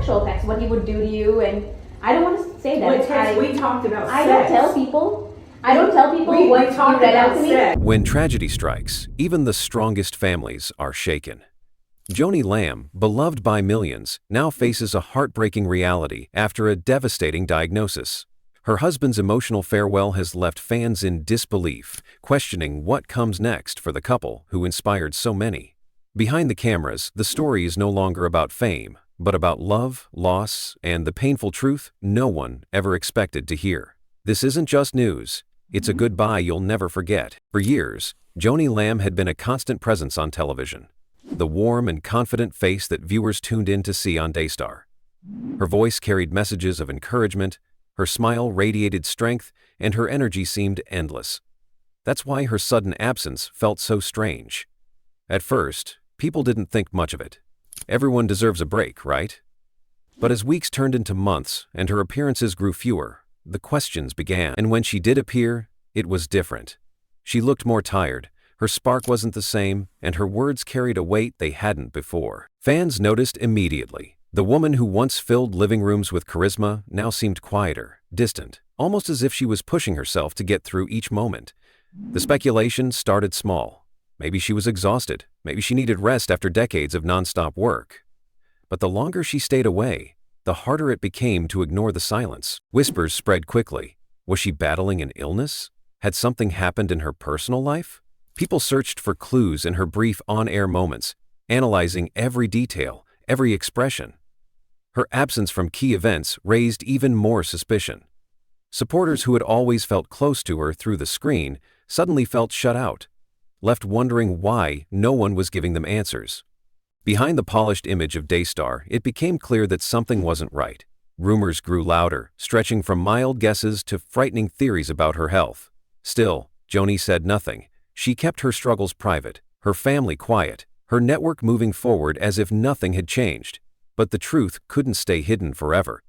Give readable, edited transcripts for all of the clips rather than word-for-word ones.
sexual effects, what he would do to you, and I don't want to say that. We talked about I sex. don't tell people. I don't tell people what you read out to me. When tragedy strikes, even the strongest families are shaken. Joni Lamb, beloved by millions, now faces a heartbreaking reality after a devastating diagnosis. Her husband's emotional farewell has left fans in disbelief, questioning what comes next for the couple who inspired so many. Behind the cameras, the story is no longer about fame, but about love, loss, and the painful truth no one ever expected to hear. This isn't just news. It's a goodbye you'll never forget. For years, Joni Lamb had been a constant presence on television, the warm and confident face that viewers tuned in to see on Daystar. Her voice carried messages of encouragement, her smile radiated strength, and her energy seemed endless. That's why her sudden absence felt so strange. At first, people didn't think much of it. Everyone deserves a break, right? But as weeks turned into months and her appearances grew fewer, the questions began. And when she did appear, it was different. She looked more tired, her spark wasn't the same, and her words carried a weight they hadn't before. Fans noticed immediately. The woman who once filled living rooms with charisma now seemed quieter, distant, almost as if she was pushing herself to get through each moment. The speculation started small. Maybe she was exhausted. Maybe she needed rest after decades of nonstop work. But the longer she stayed away, the harder it became to ignore the silence. Whispers spread quickly. Was she battling an illness? Had something happened in her personal life? People searched for clues in her brief on-air moments, analyzing every detail, every expression. Her absence from key events raised even more suspicion. Supporters who had always felt close to her through the screen suddenly felt shut out, left wondering why no one was giving them answers. Behind the polished image of Daystar, it became clear that something wasn't right. Rumors grew louder, stretching from mild guesses to frightening theories about her health. Still, Joni said nothing. She kept her struggles private, her family quiet, her network moving forward as if nothing had changed. But the truth couldn't stay hidden forever.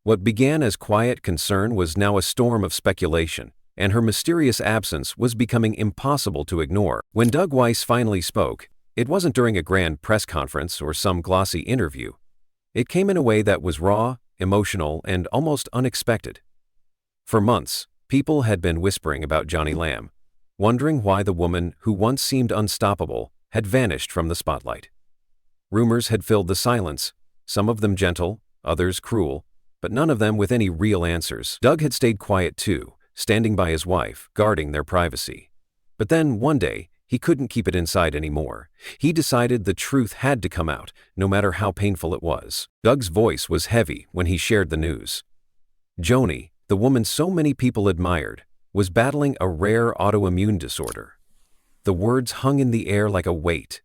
What began as quiet concern was now a storm of speculation, and her mysterious absence was becoming impossible to ignore. When Dougweiss finally spoke, it wasn't during a grand press conference or some glossy interview. It came in a way that was raw, emotional, and almost unexpected. For months, people had been whispering about Joni Lamb, wondering why the woman who once seemed unstoppable had vanished from the spotlight. Rumors had filled the silence, some of them gentle, others cruel, but none of them with any real answers. Doug had stayed quiet too, standing by his wife, guarding their privacy. But then, one day, he couldn't keep it inside anymore. He decided the truth had to come out, no matter how painful it was. Doug's voice was heavy when he shared the news. Joni, the woman so many people admired, was battling a rare autoimmune disorder. The words hung in the air like a weight.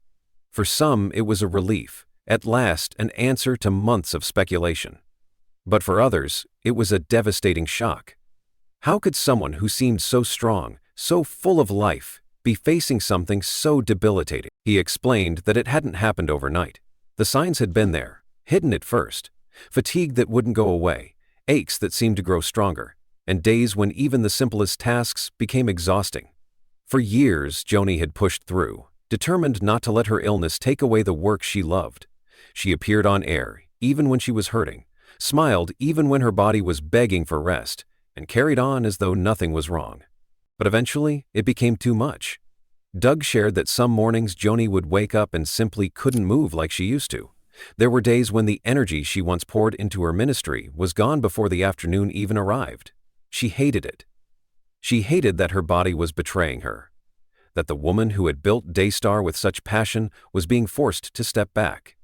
For some, it was a relief, at last an answer to months of speculation. But for others, it was a devastating shock. How could someone who seemed so strong, so full of life, be facing something so debilitating? He explained that it hadn't happened overnight. The signs had been there, hidden at first. Fatigue that wouldn't go away, aches that seemed to grow stronger, and days when even the simplest tasks became exhausting. For years, Joni had pushed through, determined not to let her illness take away the work she loved. She appeared on air, even when she was hurting, smiled even when her body was begging for rest, and carried on as though nothing was wrong. But eventually, it became too much. Doug shared that some mornings Joni would wake up and simply couldn't move like she used to. There were days when the energy she once poured into her ministry was gone before the afternoon even arrived. She hated it. She hated that her body was betraying her, that the woman who had built Daystar with such passion was being forced to step back.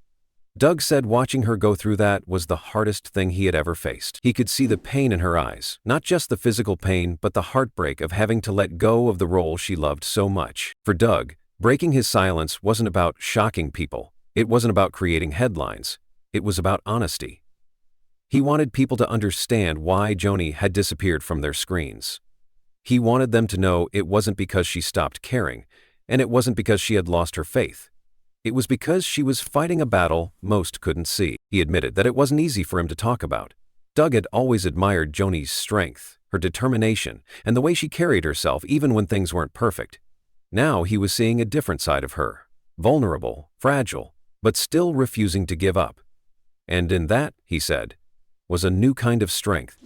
Doug said watching her go through that was the hardest thing he had ever faced. He could see the pain in her eyes, not just the physical pain, but the heartbreak of having to let go of the role she loved so much. For Doug, breaking his silence wasn't about shocking people. It wasn't about creating headlines. It was about honesty. He wanted people to understand why Joni had disappeared from their screens. He wanted them to know it wasn't because she stopped caring, and it wasn't because she had lost her faith. It was because she was fighting a battle most couldn't see. He admitted that it wasn't easy for him to talk about. Doug had always admired Joni's strength, her determination, and the way she carried herself even when things weren't perfect. Now he was seeing a different side of her, vulnerable, fragile, but still refusing to give up. And in that, he said, was a new kind of strength.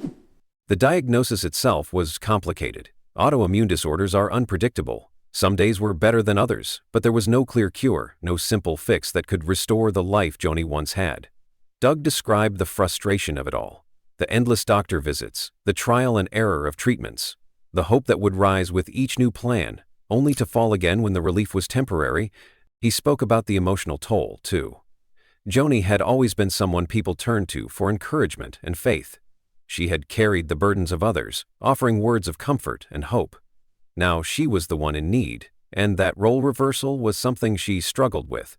The diagnosis itself was complicated. Autoimmune disorders are unpredictable. Some days were better than others, but there was no clear cure, no simple fix that could restore the life Joni once had. Doug described the frustration of it all. The endless doctor visits, the trial and error of treatments, the hope that would rise with each new plan, only to fall again when the relief was temporary. He spoke about the emotional toll, too. Joni had always been someone people turned to for encouragement and faith. She had carried the burdens of others, offering words of comfort and hope. Now she was the one in need, and that role reversal was something she struggled with.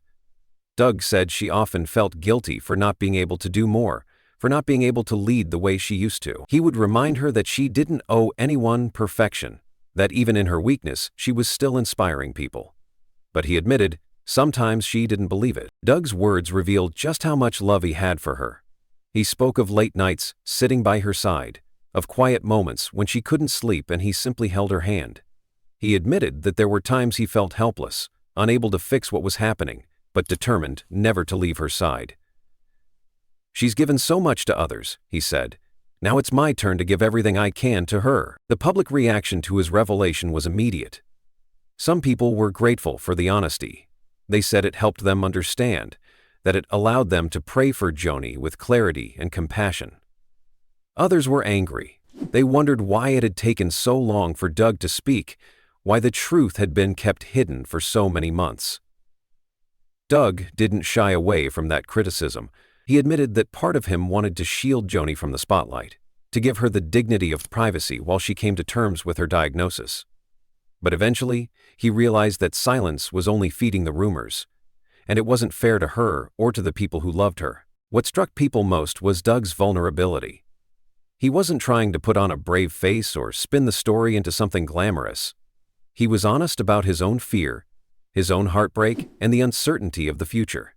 Doug said she often felt guilty for not being able to do more, for not being able to lead the way she used to. He would remind her that she didn't owe anyone perfection, that even in her weakness she was still inspiring people. But he admitted, sometimes she didn't believe it. Doug's words revealed just how much love he had for her. He spoke of late nights sitting by her side, of quiet moments when she couldn't sleep and he simply held her hand. He admitted that there were times he felt helpless, unable to fix what was happening, but determined never to leave her side. She's given so much to others, he said. Now it's my turn to give everything I can to her. The public reaction to his revelation was immediate. Some people were grateful for the honesty. They said it helped them understand, that it allowed them to pray for Joni with clarity and compassion. Others were angry. They wondered why it had taken so long for Doug to speak, why the truth had been kept hidden for so many months. Doug didn't shy away from that criticism. He admitted that part of him wanted to shield Joni from the spotlight, to give her the dignity of privacy while she came to terms with her diagnosis. But eventually, he realized that silence was only feeding the rumors, and it wasn't fair to her or to the people who loved her. What struck people most was Doug's vulnerability. He wasn't trying to put on a brave face or spin the story into something glamorous. He was honest about his own fear, his own heartbreak, and the uncertainty of the future.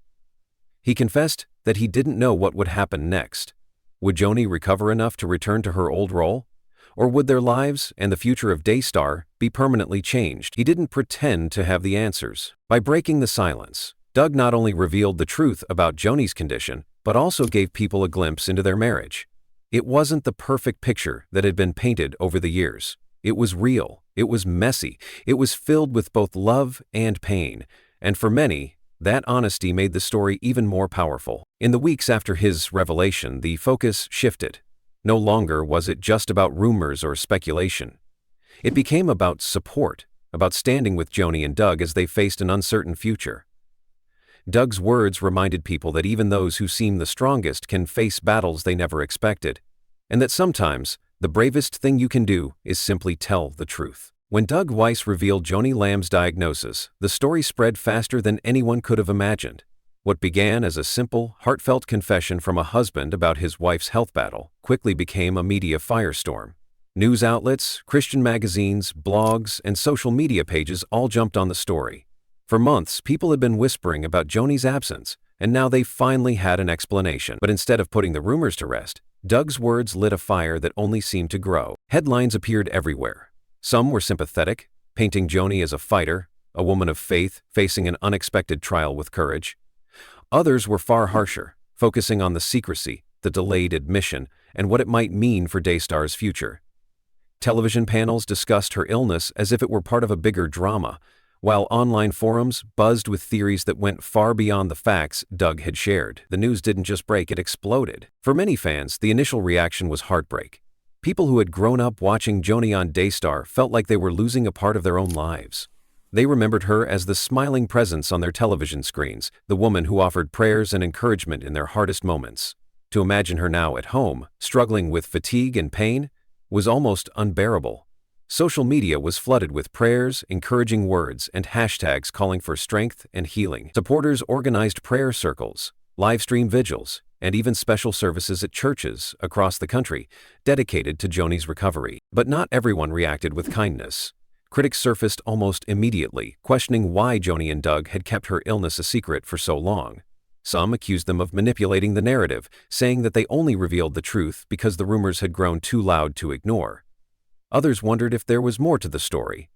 He confessed that he didn't know what would happen next. Would Joni recover enough to return to her old role? Or would their lives and the future of Daystar be permanently changed? He didn't pretend to have the answers. By breaking the silence, Doug not only revealed the truth about Joni's condition, but also gave people a glimpse into their marriage. It wasn't the perfect picture that had been painted over the years. It was real, it was messy, it was filled with both love and pain, and for many, that honesty made the story even more powerful. In the weeks after his revelation, the focus shifted. No longer was it just about rumors or speculation. It became about support, about standing with Joni and Doug as they faced an uncertain future. Doug's words reminded people that even those who seem the strongest can face battles they never expected, and that sometimes the bravest thing you can do is simply tell the truth. When Doug Weiss revealed Joni Lamb's diagnosis, the story spread faster than anyone could have imagined. What began as a simple, heartfelt confession from a husband about his wife's health battle quickly became a media firestorm. News outlets, Christian magazines, blogs, and social media pages all jumped on the story. For months, people had been whispering about Joni's absence, and now they finally had an explanation. But instead of putting the rumors to rest, Doug's words lit a fire that only seemed to grow. Headlines appeared everywhere. Some were sympathetic, painting Joni as a fighter, a woman of faith facing an unexpected trial with courage. Others were far harsher, focusing on the secrecy, the delayed admission, and what it might mean for Daystar's future. Television panels discussed her illness as if it were part of a bigger drama, while online forums buzzed with theories that went far beyond the facts Doug had shared. The news didn't just break, it exploded. For many fans, the initial reaction was heartbreak. People who had grown up watching Joni on Daystar felt like they were losing a part of their own lives. They remembered her as the smiling presence on their television screens, the woman who offered prayers and encouragement in their hardest moments. To imagine her now at home, struggling with fatigue and pain, was almost unbearable. Social media was flooded with prayers, encouraging words, and hashtags calling for strength and healing. Supporters organized prayer circles, live stream vigils, and even special services at churches across the country dedicated to Joni's recovery. But not everyone reacted with kindness. Critics surfaced almost immediately, questioning why Joni and Doug had kept her illness a secret for so long. Some accused them of manipulating the narrative, saying that they only revealed the truth because the rumors had grown too loud to ignore. Others wondered if there was more to the story.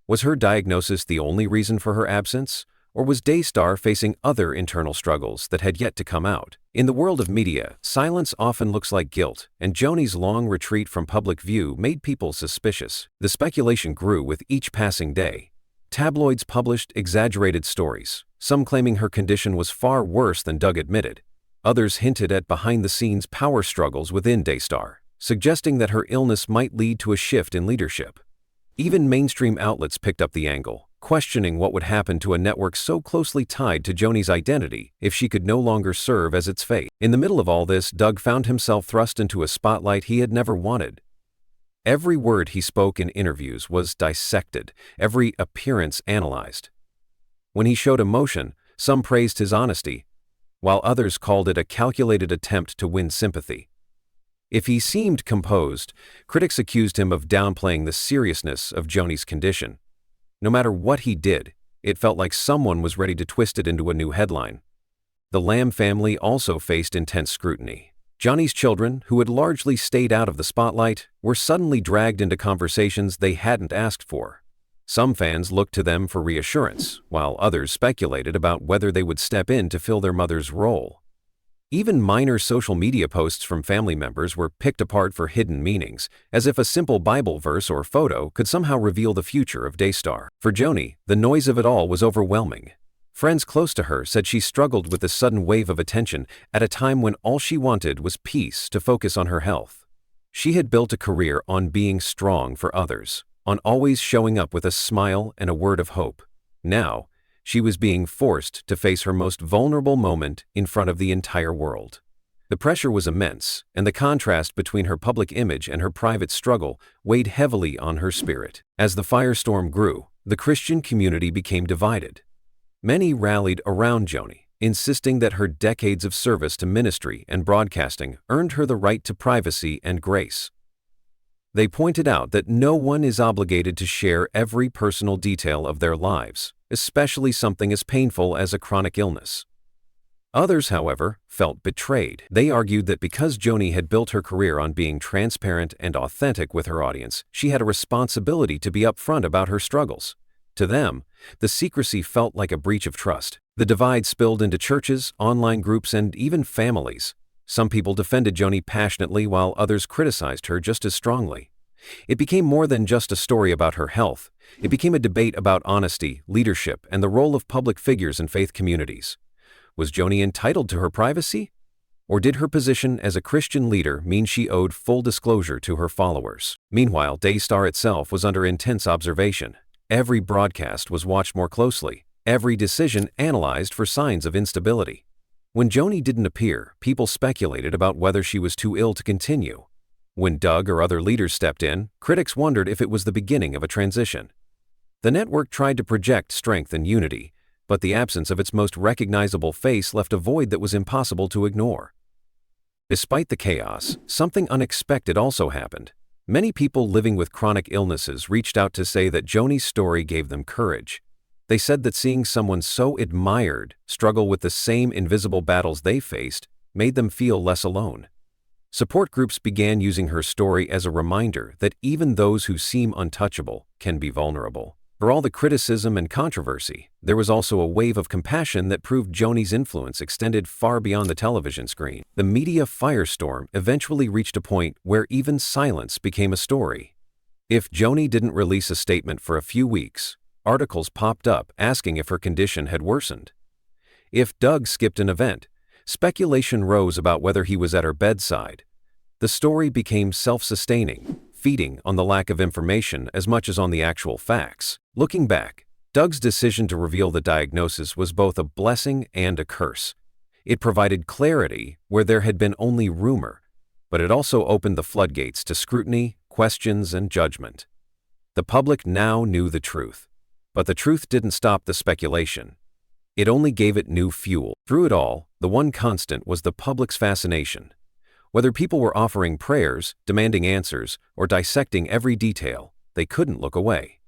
Was her diagnosis the only reason for her absence, Or was Daystar facing other internal struggles that had yet to come out? In the world of media, silence often looks like guilt, and Joni's long retreat from public view made people suspicious. The speculation grew with each passing day. Tabloids published exaggerated stories, some claiming her condition was far worse than Doug admitted. Others hinted at behind-the-scenes power struggles within Daystar, suggesting that her illness might lead to a shift in leadership. Even mainstream outlets picked up the angle, questioning what would happen to a network so closely tied to Joni's identity if she could no longer serve as its face. In the middle of all this, Doug found himself thrust into a spotlight he had never wanted. Every word he spoke in interviews was dissected, every appearance analyzed. When he showed emotion, some praised his honesty, while others called it a calculated attempt to win sympathy. If he seemed composed, critics accused him of downplaying the seriousness of Joni's condition. No matter what he did, it felt like someone was ready to twist it into a new headline. The Lamb family also faced intense scrutiny. Joni's children, who had largely stayed out of the spotlight, were suddenly dragged into conversations they hadn't asked for. Some fans looked to them for reassurance, while others speculated about whether they would step in to fill their mother's role. Even minor social media posts from family members were picked apart for hidden meanings, as if a simple Bible verse or photo could somehow reveal the future of Daystar. For Joni, the noise of it all was overwhelming. Friends close to her said she struggled with the sudden wave of attention at a time when all she wanted was peace to focus on her health. She had built a career on being strong for others, on always showing up with a smile and a word of hope. Now, she was being forced to face her most vulnerable moment in front of the entire world. The pressure was immense, and the contrast between her public image and her private struggle weighed heavily on her spirit. As the firestorm grew, the Christian community became divided. Many rallied around Joni, insisting that her decades of service to ministry and broadcasting earned her the right to privacy and grace. They pointed out that no one is obligated to share every personal detail of their lives, especially something as painful as a chronic illness. Others, however, felt betrayed. They argued that because Joni had built her career on being transparent and authentic with her audience, she had a responsibility to be upfront about her struggles. To them, the secrecy felt like a breach of trust. The divide spilled into churches, online groups, and even families. Some people defended Joni passionately while others criticized her just as strongly. It became more than just a story about her health. It became a debate about honesty, leadership, and the role of public figures in faith communities. Was Joni entitled to her privacy? Or did her position as a Christian leader mean she owed full disclosure to her followers? Meanwhile, Daystar itself was under intense observation. Every broadcast was watched more closely, every decision analyzed for signs of instability. When Joni didn't appear, people speculated about whether she was too ill to continue. When Doug or other leaders stepped in, critics wondered if it was the beginning of a transition. The network tried to project strength and unity, but the absence of its most recognizable face left a void that was impossible to ignore. Despite the chaos, something unexpected also happened. Many people living with chronic illnesses reached out to say that Joni's story gave them courage. They said that seeing someone so admired struggle with the same invisible battles they faced made them feel less alone. Support groups began using her story as a reminder that even those who seem untouchable can be vulnerable. For all the criticism and controversy, there was also a wave of compassion that proved Joni's influence extended far beyond the television screen. The media firestorm eventually reached a point where even silence became a story. If Joni didn't release a statement for a few weeks, articles popped up asking if her condition had worsened. If Doug skipped an event, speculation rose about whether he was at her bedside. The story became self-sustaining, feeding on the lack of information as much as on the actual facts. Looking back, Doug's decision to reveal the diagnosis was both a blessing and a curse. It provided clarity where there had been only rumor, but it also opened the floodgates to scrutiny, questions, and judgment. The public now knew the truth, but the truth didn't stop the speculation. It only gave it new fuel. Through it all, the one constant was the public's fascination. Whether people were offering prayers, demanding answers, or dissecting every detail, they couldn't look away.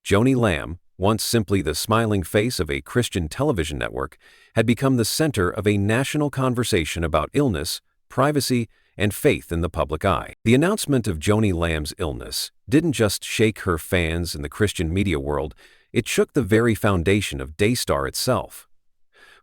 Joni Lamb, once simply the smiling face of a Christian television network, had become the center of a national conversation about illness, privacy, and faith in the public eye. The announcement of Joni Lamb's illness didn't just shake her fans in the Christian media world, It shook the very foundation of Daystar itself.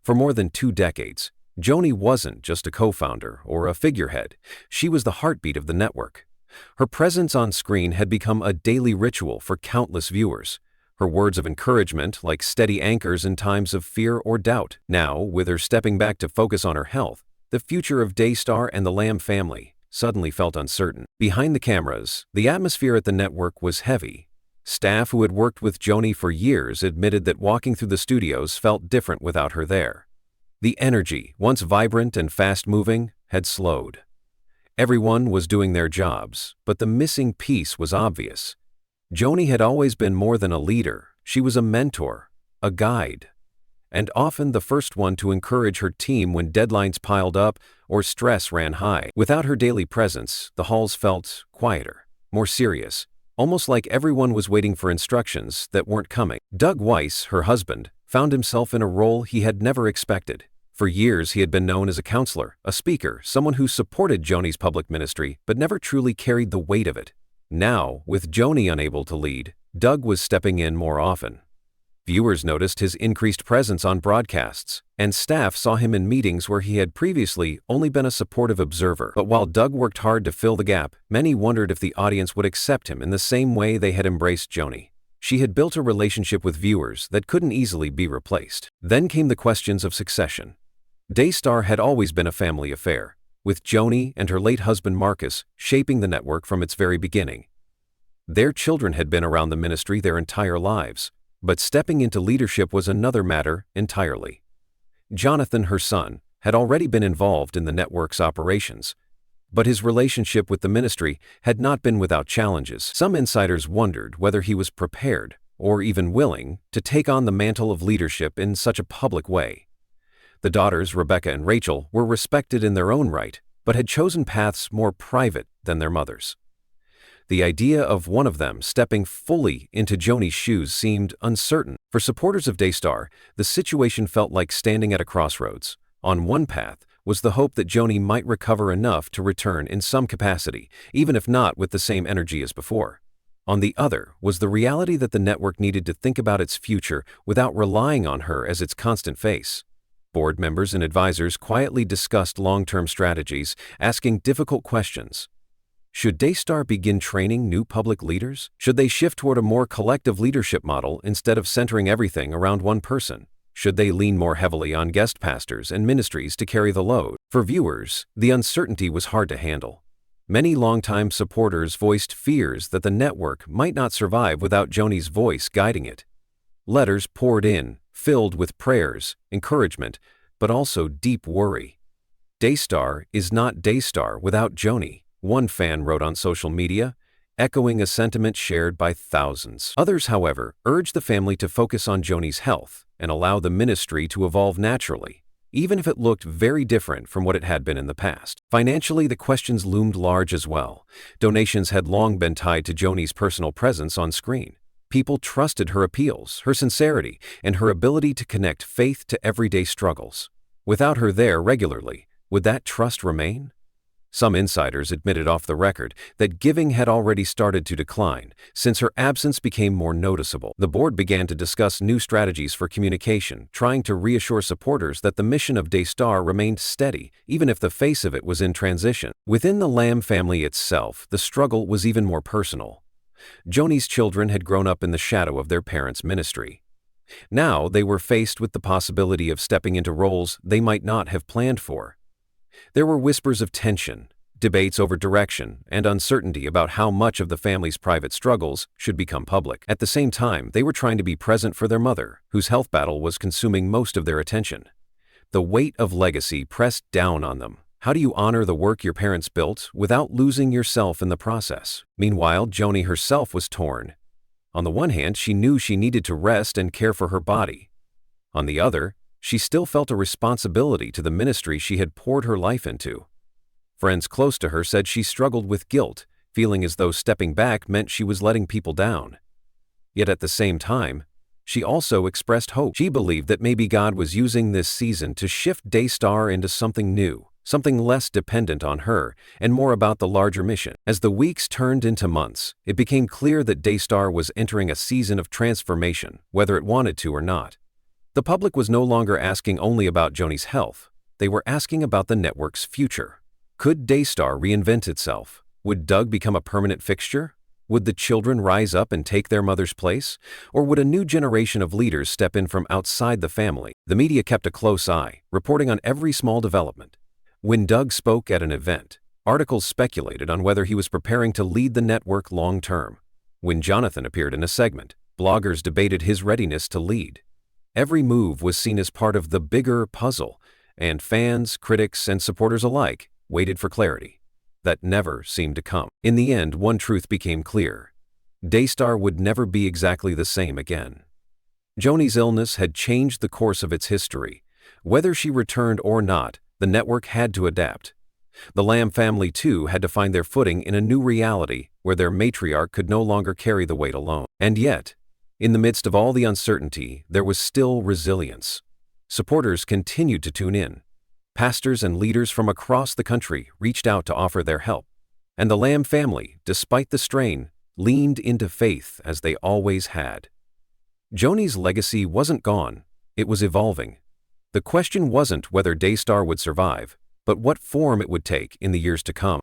For more than 2 decades, Joni wasn't just a co-founder or a figurehead, she was the heartbeat of the network. Her presence on screen had become a daily ritual for countless viewers. Her words of encouragement like steady anchors in times of fear or doubt. Now, with her stepping back to focus on her health, the future of Daystar and the Lamb family suddenly felt uncertain. Behind the cameras, the atmosphere at the network was heavy. Staff who had worked with Joni for years admitted that walking through the studios felt different without her there. The energy, once vibrant and fast-moving, had slowed. Everyone was doing their jobs, but the missing piece was obvious. Joni had always been more than a leader. She was a mentor, a guide, and often the first one to encourage her team when deadlines piled up or stress ran high. Without her daily presence, the halls felt quieter, more serious, almost like everyone was waiting for instructions that weren't coming. Dougweiss, her husband, found himself in a role he had never expected. For years he had been known as a counselor, a speaker, someone who supported Joni's public ministry but never truly carried the weight of it. Now, with Joni unable to lead, Doug was stepping in more often. Viewers noticed his increased presence on broadcasts, and staff saw him in meetings where he had previously only been a supportive observer. But while Doug worked hard to fill the gap, many wondered if the audience would accept him in the same way they had embraced Joni. She had built a relationship with viewers that couldn't easily be replaced. Then came the questions of succession. Daystar had always been a family affair, with Joni and her late husband Marcus shaping the network from its very beginning. Their children had been around the ministry their entire lives, but stepping into leadership was another matter entirely. Jonathan, her son, had already been involved in the network's operations, but his relationship with the ministry had not been without challenges. Some insiders wondered whether he was prepared, or even willing, to take on the mantle of leadership in such a public way. The daughters, Rebecca and Rachel, were respected in their own right, but had chosen paths more private than their mothers. The idea of one of them stepping fully into Joni's shoes seemed uncertain. For supporters of Daystar, the situation felt like standing at a crossroads. On one path was the hope that Joni might recover enough to return in some capacity, even if not with the same energy as before. On the other was the reality that the network needed to think about its future without relying on her as its constant face. Board members and advisors quietly discussed long-term strategies, asking difficult questions. Should Daystar begin training new public leaders? Should they shift toward a more collective leadership model instead of centering everything around one person? Should they lean more heavily on guest pastors and ministries to carry the load? For viewers, the uncertainty was hard to handle. Many longtime supporters voiced fears that the network might not survive without Joni's voice guiding it. Letters poured in, filled with prayers, encouragement, but also deep worry. Daystar is not Daystar without Joni, one fan wrote on social media, echoing a sentiment shared by thousands. Others, however, urged the family to focus on Joni's health and allow the ministry to evolve naturally, even if it looked very different from what it had been in the past. Financially, the questions loomed large as well. Donations had long been tied to Joni's personal presence on screen. People trusted her appeals, her sincerity, and her ability to connect faith to everyday struggles. Without her there regularly, would that trust remain? Some insiders admitted off the record that giving had already started to decline since her absence became more noticeable. The board began to discuss new strategies for communication, trying to reassure supporters that the mission of Daystar remained steady, even if the face of it was in transition. Within the Lamb family itself, the struggle was even more personal. Joni's children had grown up in the shadow of their parents' ministry. Now they were faced with the possibility of stepping into roles they might not have planned for. There were whispers of tension, debates over direction, and uncertainty about how much of the family's private struggles should become public. At the same time, they were trying to be present for their mother, whose health battle was consuming most of their attention. The weight of legacy pressed down on them. How do you honor the work your parents built without losing yourself in the process? Meanwhile, Joni herself was torn. On the one hand, she knew she needed to rest and care for her body. On the other, she still felt a responsibility to the ministry she had poured her life into. Friends close to her said she struggled with guilt, feeling as though stepping back meant she was letting people down. Yet at the same time, she also expressed hope. She believed that maybe God was using this season to shift Daystar into something new, something less dependent on her and more about the larger mission. As the weeks turned into months, it became clear that Daystar was entering a season of transformation, whether it wanted to or not. The public was no longer asking only about Joni's health. They were asking about the network's future. Could Daystar reinvent itself? Would Doug become a permanent fixture? Would the children rise up and take their mother's place? Or would a new generation of leaders step in from outside the family? The media kept a close eye, reporting on every small development. When Doug spoke at an event, articles speculated on whether he was preparing to lead the network long-term. When Jonathan appeared in a segment, bloggers debated his readiness to lead. Every move was seen as part of the bigger puzzle, and fans, critics, and supporters alike waited for clarity. That never seemed to come. In the end, one truth became clear. Daystar would never be exactly the same again. Joni's illness had changed the course of its history. Whether she returned or not, the network had to adapt. The Lamb family, too, had to find their footing in a new reality where their matriarch could no longer carry the weight alone. And yet, in the midst of all the uncertainty, there was still resilience. Supporters continued to tune in. Pastors and leaders from across the country reached out to offer their help. And the Lamb family, despite the strain, leaned into faith as they always had. Joni's legacy wasn't gone, it was evolving. The question wasn't whether Daystar would survive, but what form it would take in the years to come.